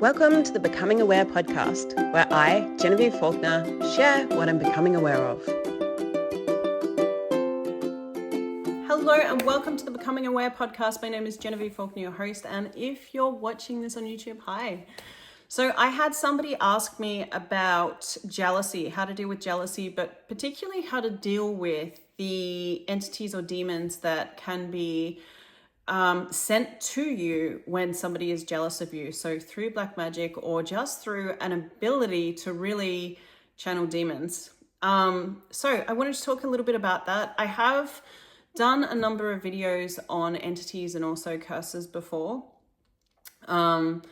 Welcome to the Becoming Aware podcast, where I, Genevieve Faulkner, share what I'm becoming aware of. Hello and welcome to the Becoming Aware podcast. My name is Genevieve Faulkner, your host, and if you're watching this on YouTube, hi. So I had somebody ask me about jealousy, how to deal with jealousy, but particularly how to deal with the entities or demons that can be sent to you when somebody is jealous of you. So through black magic or just through an ability to really channel demons. So I wanted to talk a little bit about that. I have done a number of videos on entities and also curses before. So I'm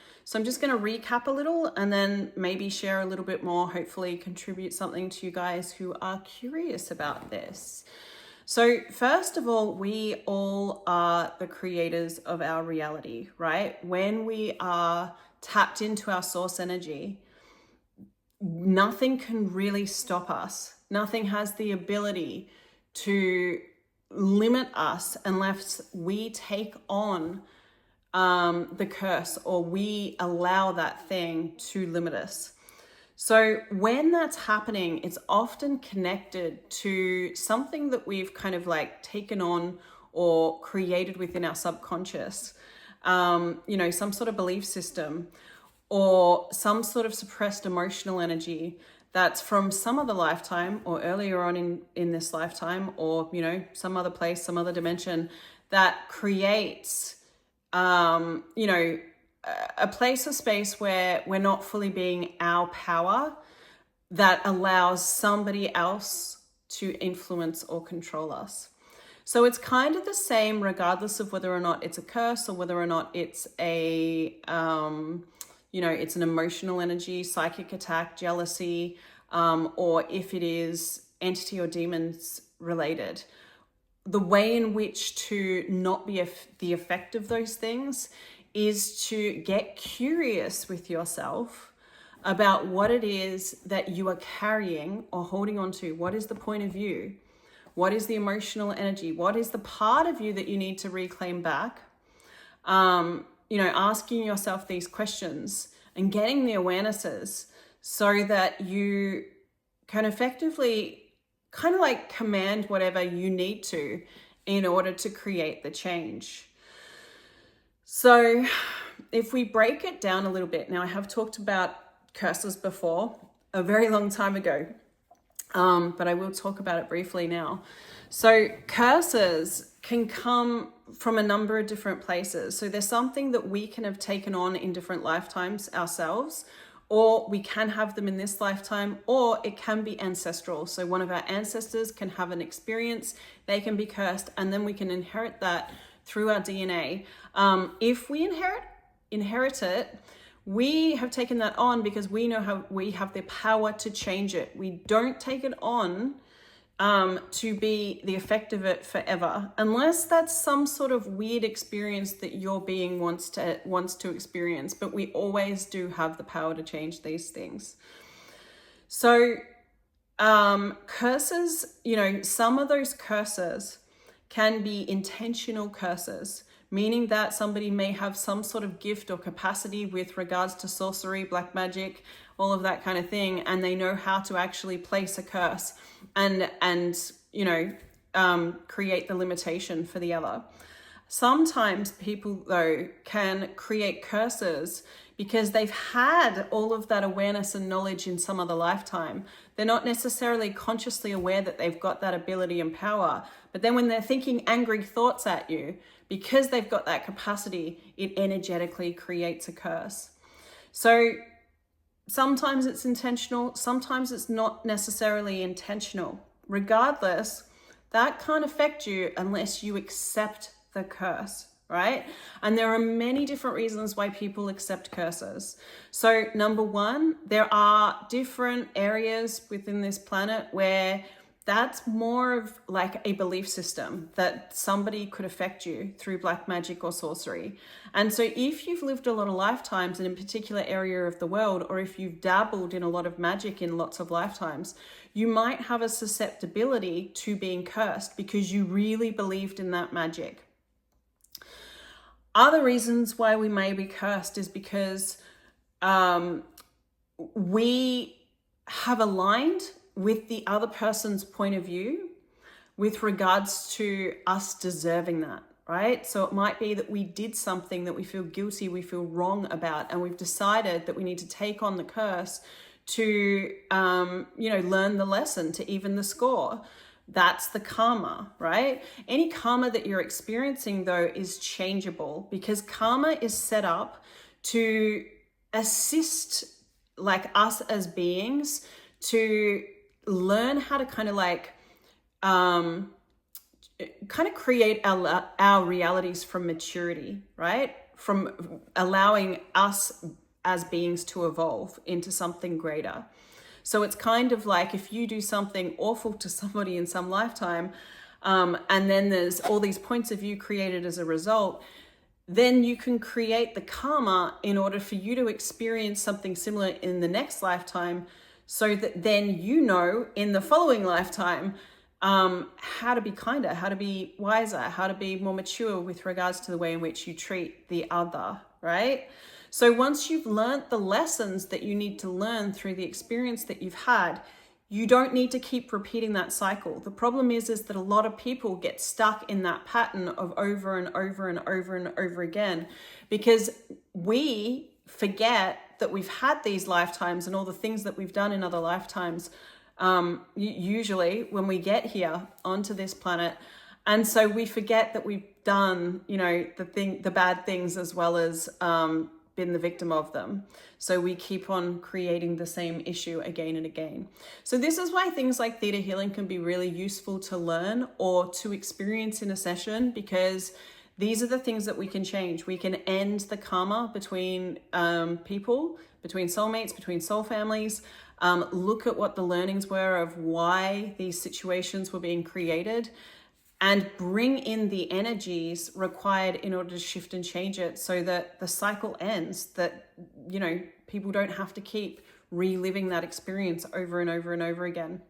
just going to recap a little and then maybe share a little bit more, hopefully contribute something to you guys who are curious about this. So first of all, we all are the creators of our reality, right? When we are tapped into our source energy, nothing can really stop us. Nothing has the ability to limit us unless we take on the curse or we allow that thing to limit us. So when that's happening, it's often connected to something that we've kind of like taken on or created within our subconscious, some sort of belief system or some sort of suppressed emotional energy that's from some other lifetime or earlier on in this lifetime or, some other place, some other dimension that creates, a place or space where we're not fully being our power that allows somebody else to influence or control us. So it's kind of the same regardless of whether or not it's a curse or whether or not it's a, it's an emotional energy, psychic attack, jealousy, or if it is entity or demons related. The way in which to not be the effect of those things is to get curious with yourself about what it is that you are carrying or holding on to. What is the point of view? What is the emotional energy? What is the part of you that you need to reclaim back? Asking yourself these questions and getting the awarenesses so that you can effectively kind of like command whatever you need to in order to create the change. So if we break it down a little bit, now I have talked about curses before a very long time ago, but I will talk about it briefly now. So curses can come from a number of different places. So there's something that we can have taken on in different lifetimes ourselves, or we can have them in this lifetime, or it can be ancestral. So one of our ancestors can have an experience, they can be cursed, and then we can inherit that through our DNA. If we inherit it, we have taken that on because we know how we have the power to change it. We don't take it on to be the effect of it forever, unless that's some sort of weird experience that your being wants to experience. But we always do have the power to change these things. So curses, some of those curses can be intentional curses, meaning that somebody may have some sort of gift or capacity with regards to sorcery, black magic, all of that kind of thing, and they know how to actually place a curse and create the limitation for the other. Sometimes people, though, can create curses because they've had all of that awareness and knowledge in some other lifetime. They're not necessarily consciously aware that they've got that ability and power, but then when they're thinking angry thoughts at you, because they've got that capacity, it energetically creates a curse. So sometimes it's intentional, sometimes it's not necessarily intentional. Regardless, that can't affect you unless you accept the curse, right? And there are many different reasons why people accept curses. So number one, there are different areas within this planet where that's more of like a belief system that somebody could affect you through black magic or sorcery. And so if you've lived a lot of lifetimes in a particular area of the world, or if you've dabbled in a lot of magic in lots of lifetimes, you might have a susceptibility to being cursed because you really believed in that magic. Other reasons why we may be cursed is because we have aligned with the other person's point of view with regards to us deserving that, right? So it might be that we did something that we feel guilty, we feel wrong about, and we've decided that we need to take on the curse to, learn the lesson, to even the score. That's the karma, right? Any karma that you're experiencing, though, is changeable, because karma is set up to assist like us as beings to learn how to kind of create our realities from maturity, right? From allowing us as beings to evolve into something greater. So it's kind of like if you do something awful to somebody in some lifetime, and then there's all these points of view created as a result, then you can create the karma in order for you to experience something similar in the next lifetime, so that then in the following lifetime how to be kinder, how to be wiser, how to be more mature with regards to the way in which you treat the other, right? So once you've learnt the lessons that you need to learn through the experience that you've had, you don't need to keep repeating that cycle. The problem is that a lot of people get stuck in that pattern of over and over and over and over again, because we forget that we've had these lifetimes and all the things that we've done in other lifetimes, usually when we get here onto this planet. And so we forget that we've done, the bad things as well as been the victim of them. So we keep on creating the same issue again and again. So this is why things like theta healing can be really useful to learn or to experience in a session, because these are the things that we can change. We can end the karma between people, between soulmates, between soul families. Look at what the learnings were of why these situations were being created, and bring in the energies required in order to shift and change it, so that the cycle ends, that, people don't have to keep reliving that experience over and over and over again.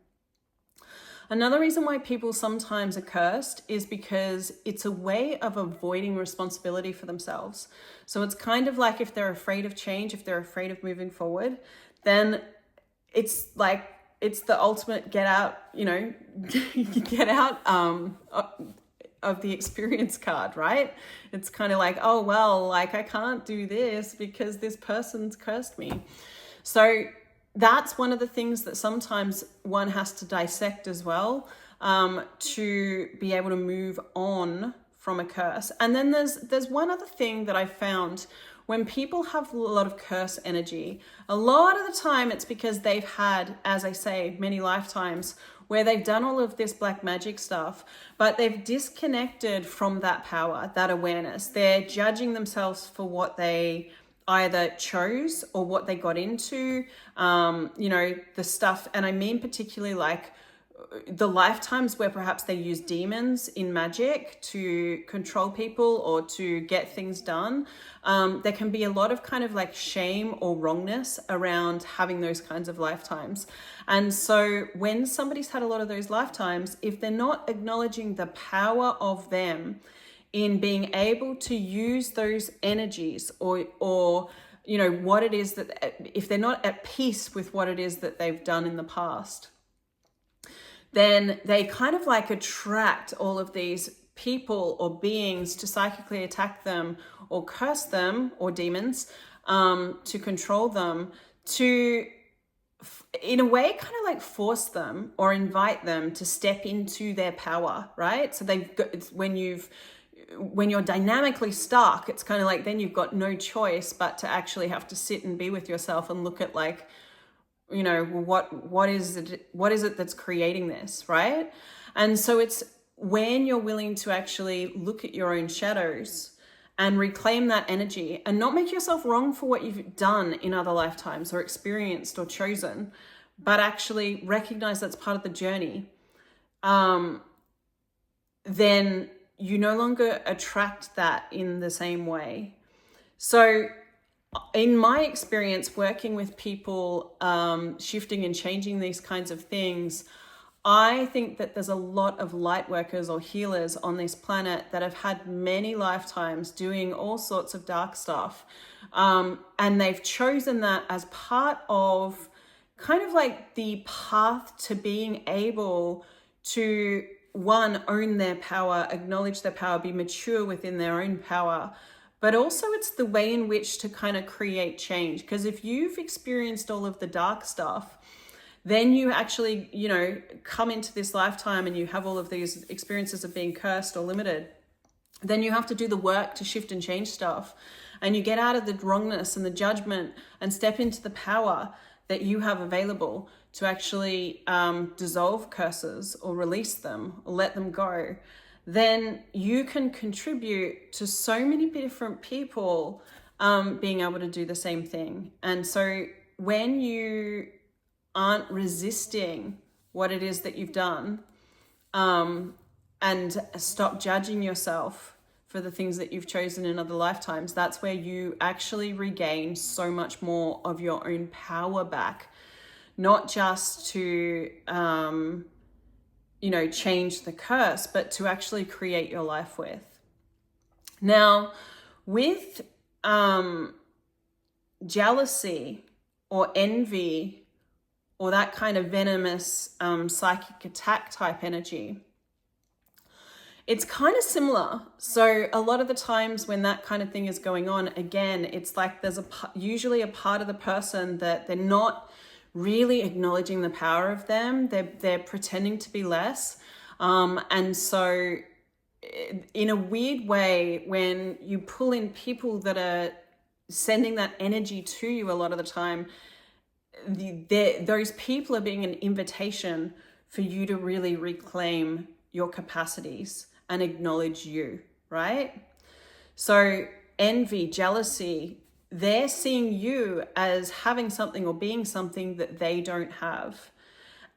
Another reason why people sometimes are cursed is because it's a way of avoiding responsibility for themselves. So it's kind of like if they're afraid of change, if they're afraid of moving forward, then it's like, it's the ultimate get out, get out of the experience card, right? It's kind of like, oh, well, like I can't do this because this person's cursed me. So that's one of the things that sometimes one has to dissect as well, to be able to move on from a curse. And then there's one other thing that I found. When people have a lot of curse energy, a lot of the time it's because they've had, as I say, many lifetimes where they've done all of this black magic stuff, but they've disconnected from that power, that awareness. They're judging themselves for what they either chose or what they got into, the stuff. And I mean particularly like the lifetimes where perhaps they use demons in magic to control people or to get things done. There can be a lot of kind of like shame or wrongness around having those kinds of lifetimes. And so when somebody's had a lot of those lifetimes, if they're not acknowledging the power of them in being able to use those energies or what it is that, if they're not at peace with what it is that they've done in the past, then they kind of like attract all of these people or beings to psychically attack them or curse them, or demons, to control them, to, in a way, kind of like force them or invite them to step into their power, right? So when you're dynamically stuck, it's kind of like then you've got no choice but to actually have to sit and be with yourself and look at like, what is it that's creating this, right? And so it's when you're willing to actually look at your own shadows and reclaim that energy and not make yourself wrong for what you've done in other lifetimes or experienced or chosen, but actually recognize that's part of the journey, then you no longer attract that in the same way. So in my experience working with people, shifting and changing these kinds of things, I think that there's a lot of light workers or healers on this planet that have had many lifetimes doing all sorts of dark stuff. And they've chosen that as part of kind of like the path to being able to, one, own their power, acknowledge their power, be mature within their own power. But also it's the way in which to kind of create change. Because if you've experienced all of the dark stuff, then you actually, come into this lifetime and you have all of these experiences of being cursed or limited. Then you have to do the work to shift and change stuff. And you get out of the wrongness and the judgment and step into the power that you have available to actually dissolve curses or release them or let them go. Then you can contribute to so many different people being able to do the same thing. And so when you aren't resisting what it is that you've done, and stop judging yourself for the things that you've chosen in other lifetimes, that's where you actually regain so much more of your own power back, not just to, change the curse, but to actually create your life with. Now, with jealousy or envy, or that kind of venomous psychic attack type energy, it's kind of similar. So a lot of the times when that kind of thing is going on, again, it's like there's usually a part of the person that they're not really acknowledging the power of them. They're pretending to be less. And so in a weird way, when you pull in people that are sending that energy to you a lot of the time, those people are being an invitation for you to really reclaim your capacities and acknowledge you, right? So envy, jealousy, they're seeing you as having something or being something that they don't have.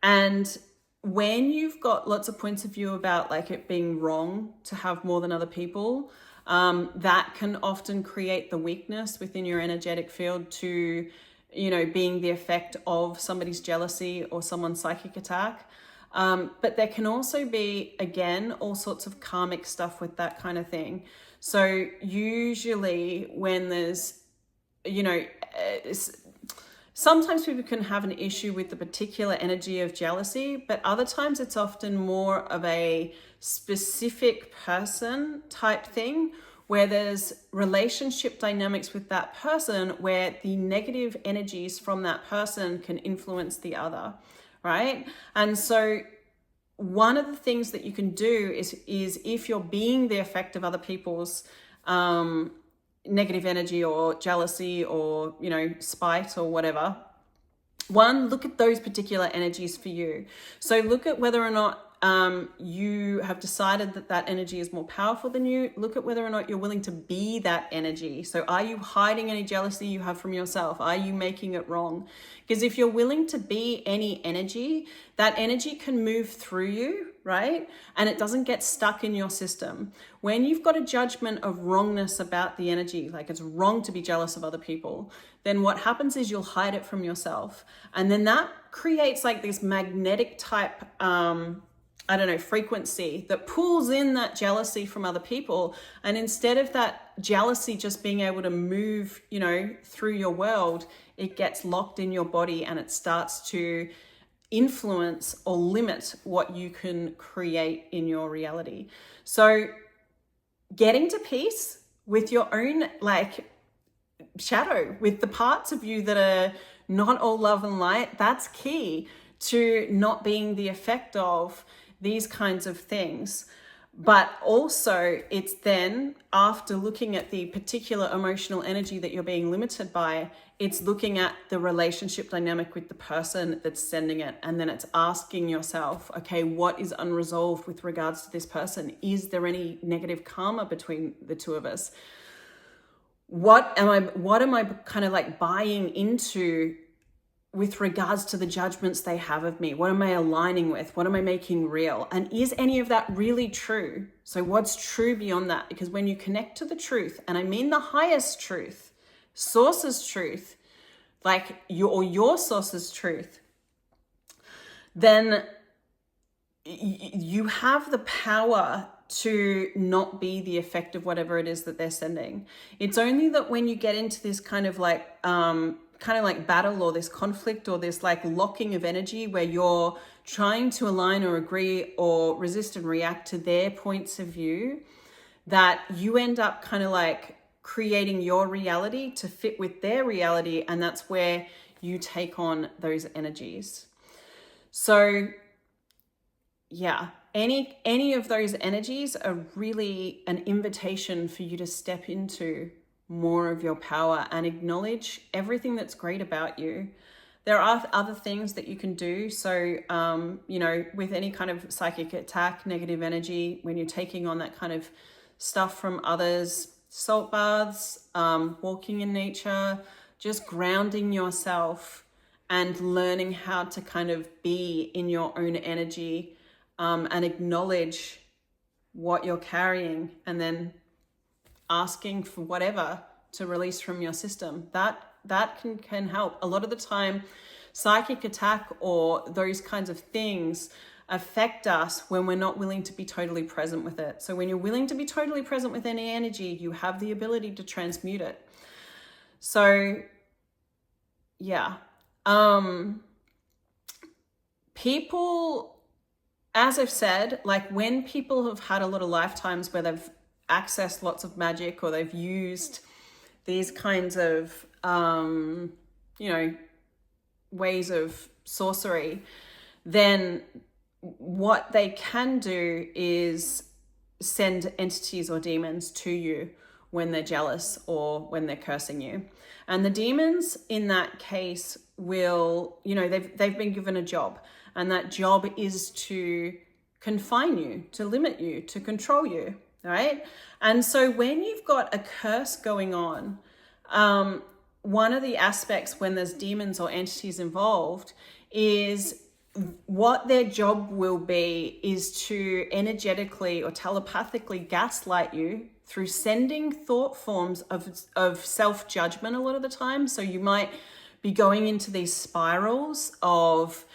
And when you've got lots of points of view about like it being wrong to have more than other people, that can often create the weakness within your energetic field to being the effect of somebody's jealousy or someone's psychic attack. But there can also be, again, all sorts of karmic stuff with that kind of thing. So usually when there's, sometimes people can have an issue with the particular energy of jealousy, but other times it's often more of a specific person type thing, where there's relationship dynamics with that person where the negative energies from that person can influence the other, right? And so one of the things that you can do is if you're being the effect of other people's negative energy or jealousy or, spite or whatever, one, look at those particular energies for you. So look at whether or not you have decided that energy is more powerful than you. Look at whether or not you're willing to be that energy. So are you hiding any jealousy you have from yourself? Are you making it wrong? Because if you're willing to be any energy, that energy can move through you, right? And it doesn't get stuck in your system. When you've got a judgment of wrongness about the energy, like it's wrong to be jealous of other people, then what happens is you'll hide it from yourself. And then that creates like this magnetic type, frequency that pulls in that jealousy from other people. And instead of that jealousy just being able to move, through your world, it gets locked in your body and it starts to influence or limit what you can create in your reality. So getting to peace with your own shadow, with the parts of you that are not all love and light, that's key to not being the effect of these kinds of things. But also it's then, after looking at the particular emotional energy that you're being limited by, it's looking at the relationship dynamic with the person that's sending it. And then it's asking yourself, okay, what is unresolved with regards to this person? Is there any negative karma between the two of us? What am I kind of like buying into with regards to the judgments they have of me? What am I aligning with? What am I making real? And is any of that really true? So what's true beyond that? Because when you connect to the truth, and I mean the highest truth, source's truth, like your source's truth, then you have the power to not be the effect of whatever it is that they're sending. It's only that when you get into this kind of like battle or this conflict or this like locking of energy where you're trying to align or agree or resist and react to their points of view, that you end up kind of like creating your reality to fit with their reality, and that's where you take on those energies. So yeah, any of those energies are really an invitation for you to step into more of your power and acknowledge everything that's great about you. There are other things that you can do. So, with any kind of psychic attack, negative energy, when you're taking on that kind of stuff from others, salt baths, walking in nature, just grounding yourself and learning how to kind of be in your own energy, and acknowledge what you're carrying, and then asking for whatever to release from your system. That can help. A lot of the time, psychic attack or those kinds of things affect us when we're not willing to be totally present with it. So when you're willing to be totally present with any energy, you have the ability to transmute it. So yeah. People, as I've said, like when people have had a lot of lifetimes where they've accessed lots of magic or they've used these kinds of, ways of sorcery, then what they can do is send entities or demons to you when they're jealous or when they're cursing you. And the demons in that case will, they've been given a job. And that job is to confine you, to limit you, to control you, right? And so when you've got a curse going on, one of the aspects when there's demons or entities involved is what their job will be is to energetically or telepathically gaslight you through sending thought forms of self-judgment a lot of the time. So you might be going into these spirals of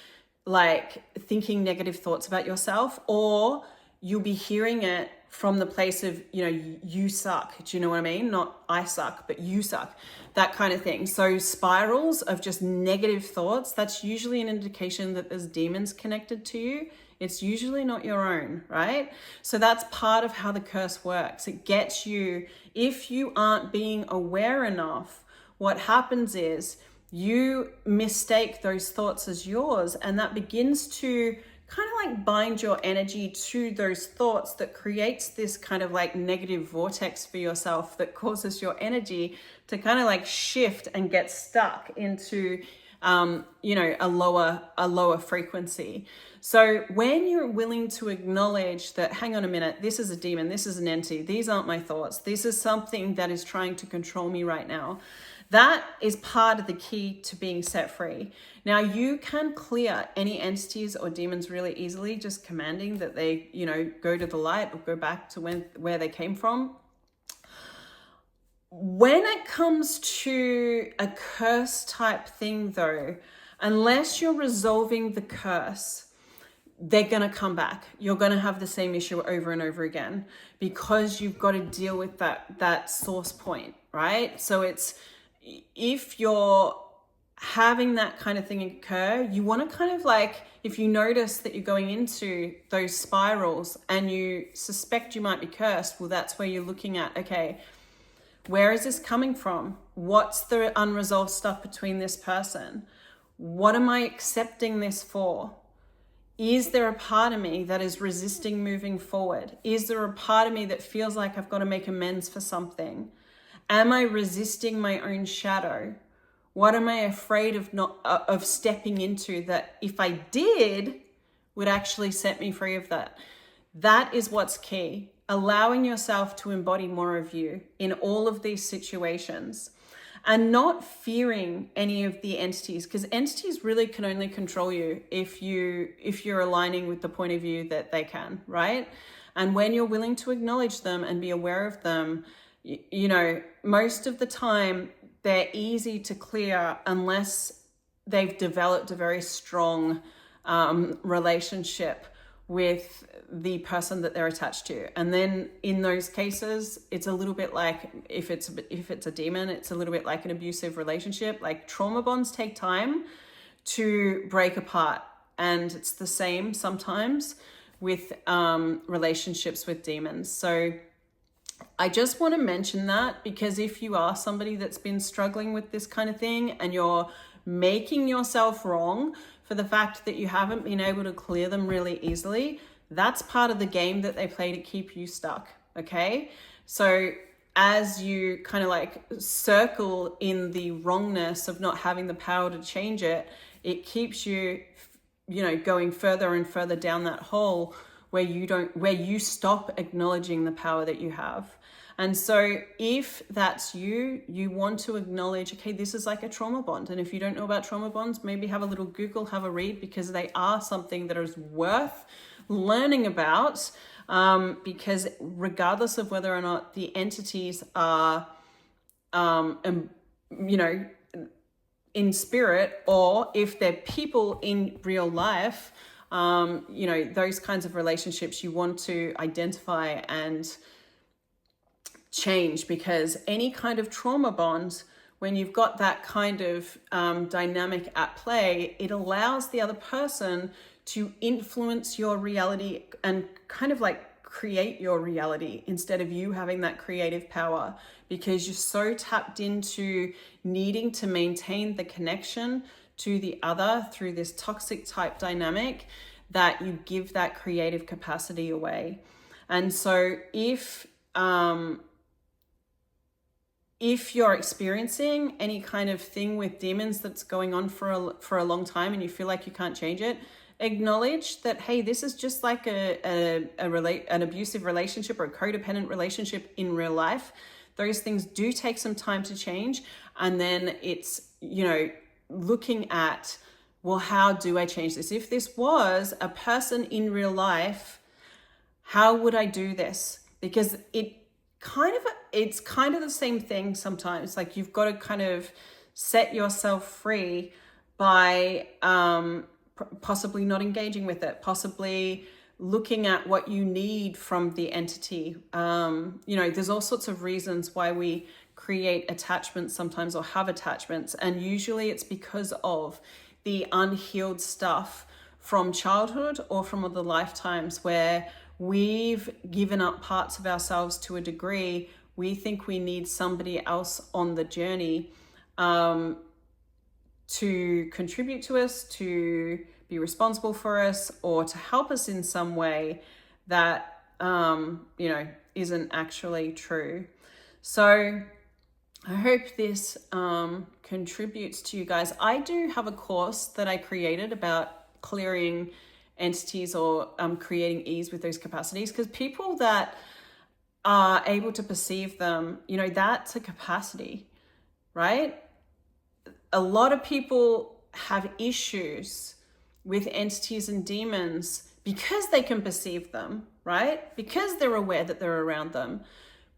like thinking negative thoughts about yourself, or you'll be hearing it from the place of, you suck. Do you know what I mean? Not I suck, but you suck, that kind of thing. So spirals of just negative thoughts, that's usually an indication that there's demons connected to you. It's usually not your own, right? So that's part of how the curse works. It gets you, if you aren't being aware enough, what happens is you mistake those thoughts as yours, and that begins to kind of like bind your energy to those thoughts, that creates this kind of like negative vortex for yourself that causes your energy to kind of like shift and get stuck into a lower frequency. So when you're willing to acknowledge that, hang on a minute, this is a demon, this is an entity, these aren't my thoughts, this is something that is trying to control me right now, that is part of the key to being set free. Now, you can clear any entities or demons really easily, just commanding that they, go to the light or go back to where they came from. When it comes to a curse type thing though, unless you're resolving the curse, they're going to come back. You're going to have the same issue over and over again, because you've got to deal with that source point, right? So if you're having that kind of thing occur, you want to kind of like, if you notice that you're going into those spirals and you suspect you might be cursed, well, that's where you're looking at, okay, where is this coming from? What's the unresolved stuff between this person? What am I accepting this for? Is there a part of me that is resisting moving forward? Is there a part of me that feels like I've got to make amends for something? Am I resisting my own shadow? What am I afraid of stepping into that if I did would actually set me free of that? That is what's key. Allowing yourself to embody more of you in all of these situations, and not fearing any of the entities, because entities really can only control you if you're aligning with the point of view that they can, right? And when you're willing to acknowledge them and be aware of them, most of the time they're easy to clear unless they've developed a very strong relationship with the person that they're attached to. And then in those cases, it's a little bit like, if it's a demon, it's a little bit like an abusive relationship. Like, trauma bonds take time to break apart. And it's the same sometimes with relationships with demons. So I just want to mention that, because if you are somebody that's been struggling with this kind of thing and you're making yourself wrong for the fact that you haven't been able to clear them really easily, that's part of the game that they play to keep you stuck, okay? So as you kind of like circle in the wrongness of not having the power to change it, it keeps you, you know, going further and further down that hole where you stop acknowledging the power that you have. And so if that's you want to acknowledge, okay, this is like a trauma bond. And if you don't know about trauma bonds, maybe have a little Google, have a read, because they are something that is worth learning about. Because regardless of whether or not the entities are, you know, in spirit, or if they're people in real life, you know, those kinds of relationships you want to identify and change, because any kind of trauma bond, when you've got that kind of dynamic at play, it allows the other person to influence your reality and kind of like create your reality instead of you having that creative power, because you're so tapped into needing to maintain the connection to the other through this toxic type dynamic that you give that creative capacity away. And so if you're experiencing any kind of thing with demons that's going on for a long time and you feel like you can't change it, acknowledge that, hey, this is just like an abusive relationship or a codependent relationship in real life. Those things do take some time to change. And then it's, you know, looking at, well, how do I change this? If this was a person in real life, how would I do this? Because it's kind of the same thing sometimes. Like, you've got to kind of set yourself free by possibly not engaging with it, possibly looking at what you need from the entity. You know, there's all sorts of reasons why we create attachments sometimes, or have attachments, and usually it's because of the unhealed stuff from childhood or from other lifetimes where we've given up parts of ourselves to a degree. We think we need somebody else on the journey to contribute to us, to be responsible for us, or to help us in some way that, you know, isn't actually true. So I hope this contributes to you guys. I do have a course that I created about clearing entities or creating ease with those capacities, because people that are able to perceive them, you know, that's a capacity, right? A lot of people have issues with entities and demons because they can perceive them, right? Because they're aware that they're around them.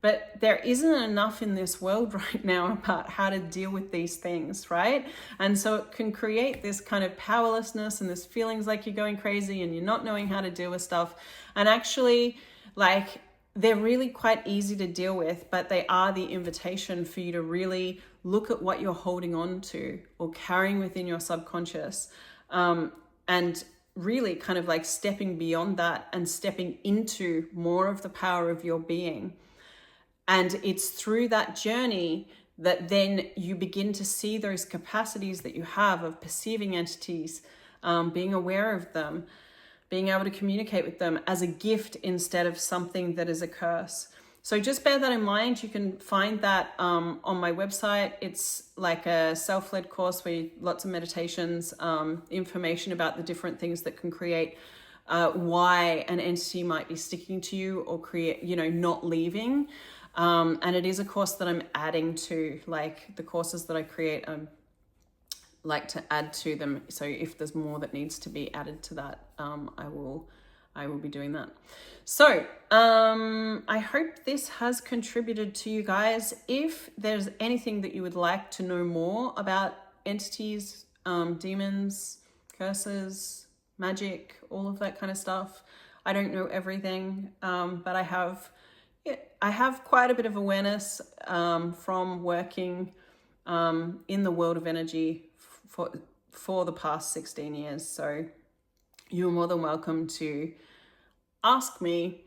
But there isn't enough in this world right now about how to deal with these things, right? And so it can create this kind of powerlessness and this feelings like you're going crazy and you're not knowing how to deal with stuff. And actually, like, they're really quite easy to deal with, but they are the invitation for you to really look at what you're holding on to or carrying within your subconscious, and really kind of like stepping beyond that and stepping into more of the power of your being. And it's through that journey that then you begin to see those capacities that you have of perceiving entities, being aware of them, being able to communicate with them as a gift instead of something that is a curse. So just bear that in mind. You can find that on my website. It's like a self-led course where lots of meditations, information about the different things that can create why an entity might be sticking to you or create, you know, not leaving. And it is a course that I'm adding to, like, the courses that I create, like to add to them. So if there's more that needs to be added to that, I will be doing that. So I hope this has contributed to you guys. If there's anything that you would like to know more about entities, demons, curses, magic, all of that kind of stuff. I don't know everything, but I have quite a bit of awareness from working in the world of energy for the past 16 years. So you're more than welcome to ask me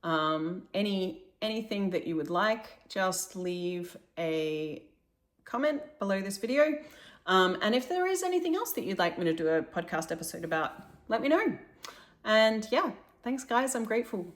anything that you would like. Just leave a comment below this video. And if there is anything else that you'd like me to do a podcast episode about, let me know. And yeah, thanks guys, I'm grateful.